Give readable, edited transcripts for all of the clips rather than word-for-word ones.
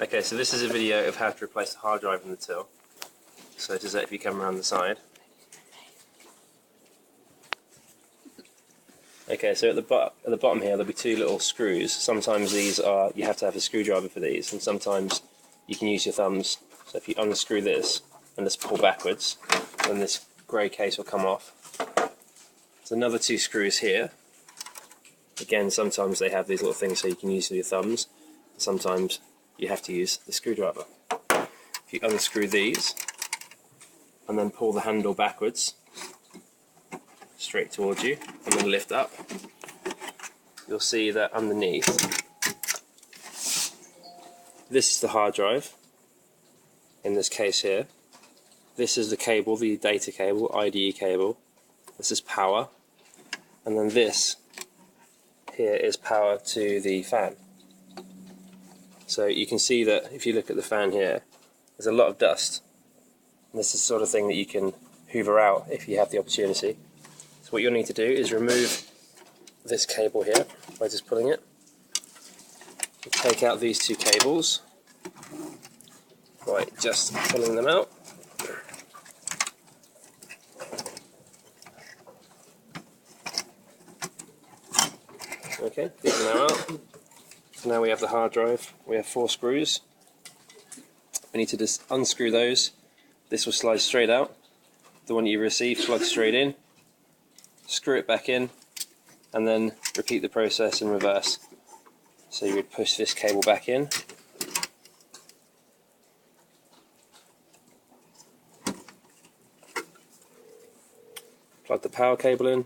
Okay, so this is a video of how to replace the hard drive in the till. So just if you come around the side. Okay, so at the bottom here there'll be two little screws. Sometimes these are, you have to have a screwdriver for these, and sometimes you can use your thumbs. So if you unscrew this and just pull backwards, then this grey case will come off. There's another two screws here. Again, sometimes they have these little things so you can use your thumbs. Sometimes you have to use the screwdriver. If you unscrew these and then pull the handle backwards straight towards you and then lift up, you'll see that underneath this is the hard drive in this case here. This is the cable, the data cable, IDE cable. This is power, and then this here is power to the fan. So you can see that if you look at the fan here, there's a lot of dust. And this is the sort of thing that you can hoover out if you have the opportunity. So what you'll need to do is remove this cable here by just pulling it. Take out these two cables by just pulling them out. Okay, these are now out. So now we have the hard drive. We have 4 screws. We need to just unscrew those. This will slide straight out. The one you received plugs straight in. Screw it back in, and then repeat the process in reverse. So you would push this cable back in. Plug the power cable in.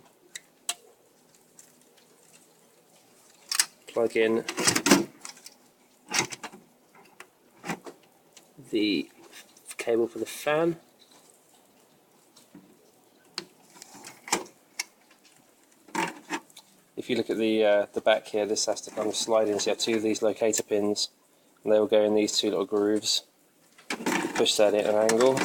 Plug in the cable for the fan. If you look at the back here, this has to kind of slide in. So you have 2 of these locator pins, and they will go in these 2 little grooves. Push that at an angle.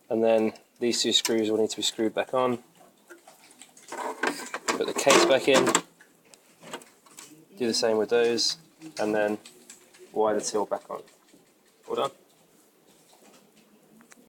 And then these 2 screws will need to be screwed back on. Put the case back in, do the same with those, and then wire the till back on. All done.